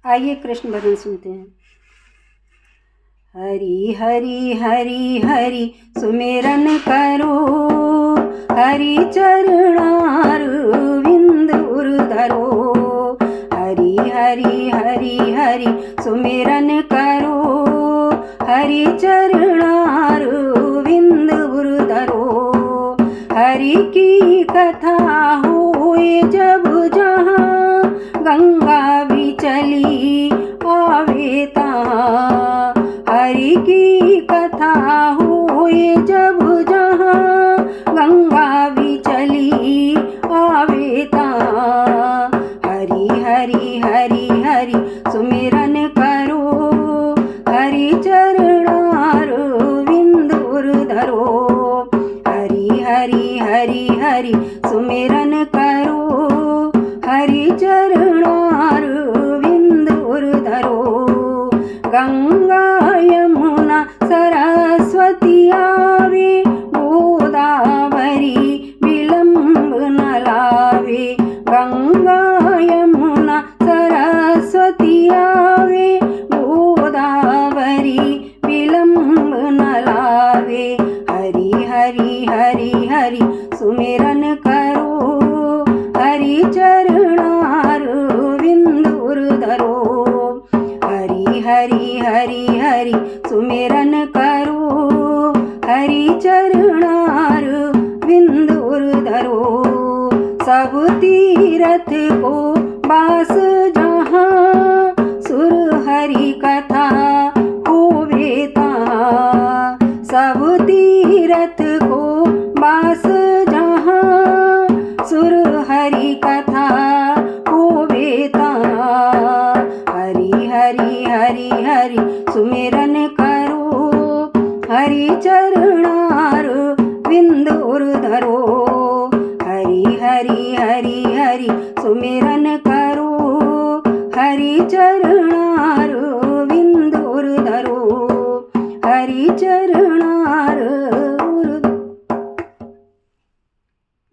आइए कृष्ण भजन सुनते हैं। हरि हरि हरि हरि सुमिरन करो, हरि चरणार विंद उर धरो। हरि हरि हरि हरि सुमिरन करो, हरि चरणार विंद उर धरो। हरि की कथा होए जब जहाँ, गंगा भी चली आवे तहाँ। हरि की कथा होए जब जहाँ, गंगा भी चली आवे तहाँ। हरि हरि हरि हरि सुमिरन करो, हरि चरणार विंद उर धरो। हरि हरि हरि हरि सुमिरन करो, हरि चरणार विंद उर धरो। गंगा यमुना सरस्वती आवे, गोदावरी विलंब न लावे। गंगा यमुना सरस्वती आवे, गोदावरी विलंब न लावे। हरि हरि हरि हरि सुमिरन करो, हरि चरणार विंद उर धरो। हरि हरि हरि हरि सुमिरन करो, हरि चरणार विंद उर धरो। सब तीरथ को बास जहाँ, सुर हरि कथा होवे तहाँ। सब तीरथ को बास जहाँ, सुर हरि कथा होवे तहाँ। हरि हरि हरि हरि सुमिरन करो, हरि चरणार विंद उर धरो। हरि हरि हरि हरि सुमिरन करो, हरि चरणार